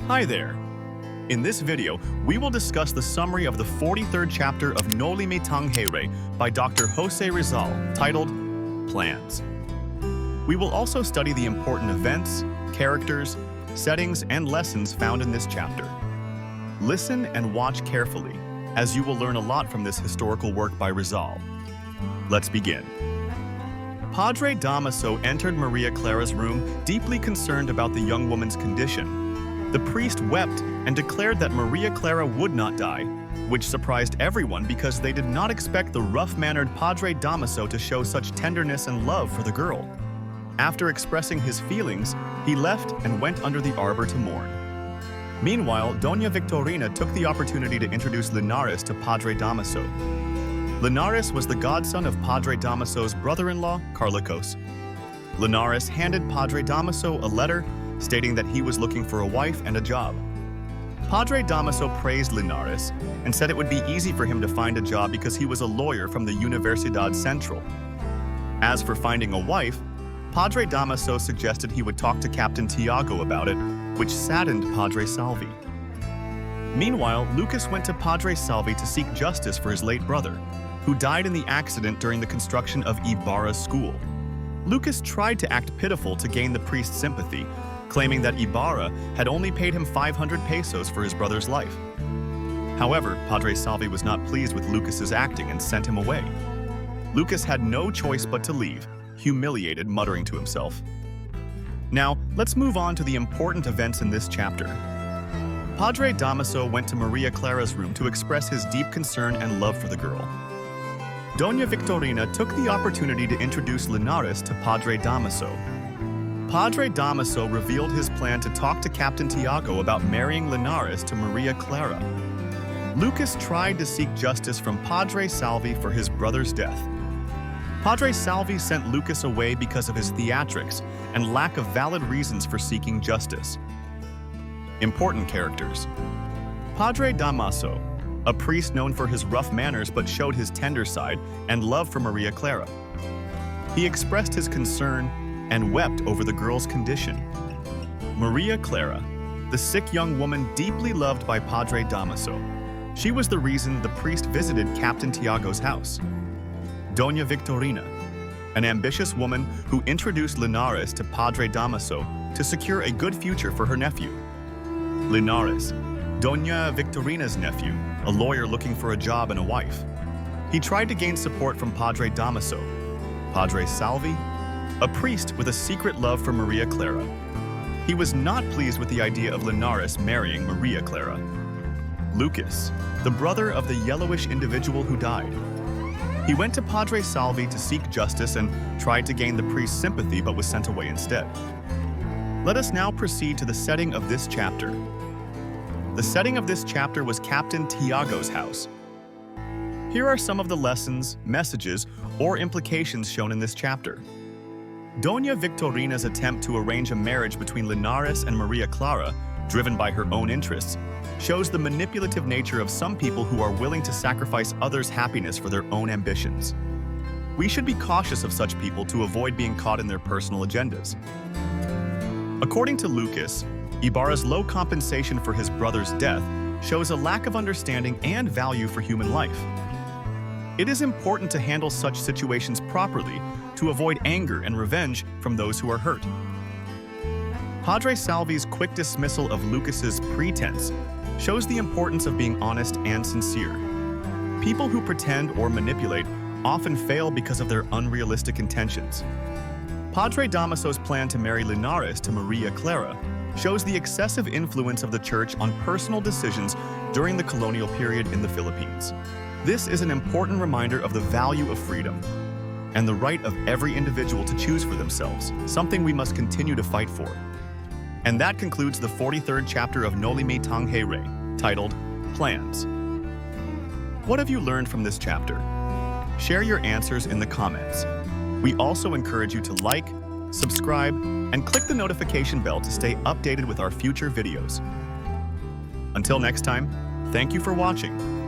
Hi there! In this video, we will discuss the summary of the 43rd chapter of Noli Me Tangere by Dr. Jose Rizal, titled Plans. We will also study the important events, characters, settings, and lessons found in this chapter. Listen and watch carefully, as you will learn a lot from this historical work by Rizal. Let's begin. Padre Damaso entered Maria Clara's room, deeply concerned about the young woman's condition. The priest wept and declared that Maria Clara would not die, which surprised everyone because they did not expect the rough-mannered Padre Damaso to show such tenderness and love for the girl. After expressing his feelings, he left and went under the arbor to mourn. Meanwhile, Doña Victorina took the opportunity to introduce Linares to Padre Damaso. Linares was the godson of Padre Damaso's brother-in-law, Carlicos. Linares handed Padre Damaso a letter stating that he was looking for a wife and a job. Padre Damaso praised Linares and said it would be easy for him to find a job because he was a lawyer from the Universidad Central. As for finding a wife, Padre Damaso suggested he would talk to Captain Tiago about it, which saddened Padre Salvi. Meanwhile, Lucas went to Padre Salvi to seek justice for his late brother, who died in the accident during the construction of Ibarra's school. Lucas tried to act pitiful to gain the priest's sympathy, claiming that Ibarra had only paid him 500 pesos for his brother's life. However, Padre Salvi was not pleased with Lucas's acting and sent him away. Lucas had no choice but to leave, humiliated, muttering to himself. Now, let's move on to the important events in this chapter. Padre Damaso went to Maria Clara's room to express his deep concern and love for the girl. Doña Victorina took the opportunity to introduce Linares to Padre Damaso. Padre Damaso revealed his plan to talk to Captain Tiago about marrying Linares to Maria Clara. Lucas tried to seek justice from Padre Salvi for his brother's death. Padre Salvi sent Lucas away because of his theatrics and lack of valid reasons for seeking justice. Important characters. Padre Damaso, a priest known for his rough manners but showed his tender side and love for Maria Clara. He expressed his concern and wept over the girl's condition. Maria Clara, the sick young woman deeply loved by Padre Damaso. She was the reason the priest visited Captain Tiago's house. Doña Victorina, an ambitious woman who introduced Linares to Padre Damaso to secure a good future for her nephew. Linares, Doña Victorina's nephew, a lawyer looking for a job and a wife. He tried to gain support from Padre Damaso. Padre Salvi, a priest with a secret love for Maria Clara. He was not pleased with the idea of Linares marrying Maria Clara. Lucas, the brother of the yellowish individual who died. He went to Padre Salvi to seek justice and tried to gain the priest's sympathy but was sent away instead. Let us now proceed to the setting of this chapter. The setting of this chapter was Captain Tiago's house. Here are some of the lessons, messages, or implications shown in this chapter. Doña Victorina's attempt to arrange a marriage between Linares and Maria Clara, driven by her own interests, shows the manipulative nature of some people who are willing to sacrifice others' happiness for their own ambitions. We should be cautious of such people to avoid being caught in their personal agendas. According to Lucas, Ibarra's low compensation for his brother's death shows a lack of understanding and value for human life. It is important to handle such situations properly to avoid anger and revenge from those who are hurt. Padre Salvi's quick dismissal of Lucas's pretense shows the importance of being honest and sincere. People who pretend or manipulate often fail because of their unrealistic intentions. Padre Damaso's plan to marry Linares to Maria Clara shows the excessive influence of the church on personal decisions during the colonial period in the Philippines. This is an important reminder of the value of freedom and the right of every individual to choose for themselves, something we must continue to fight for. And that concludes the 43rd chapter of Noli Me Tangere, titled Plans. What have you learned from this chapter? Share your answers in the comments. We also encourage you to like, subscribe, and click the notification bell to stay updated with our future videos. Until next time, thank you for watching.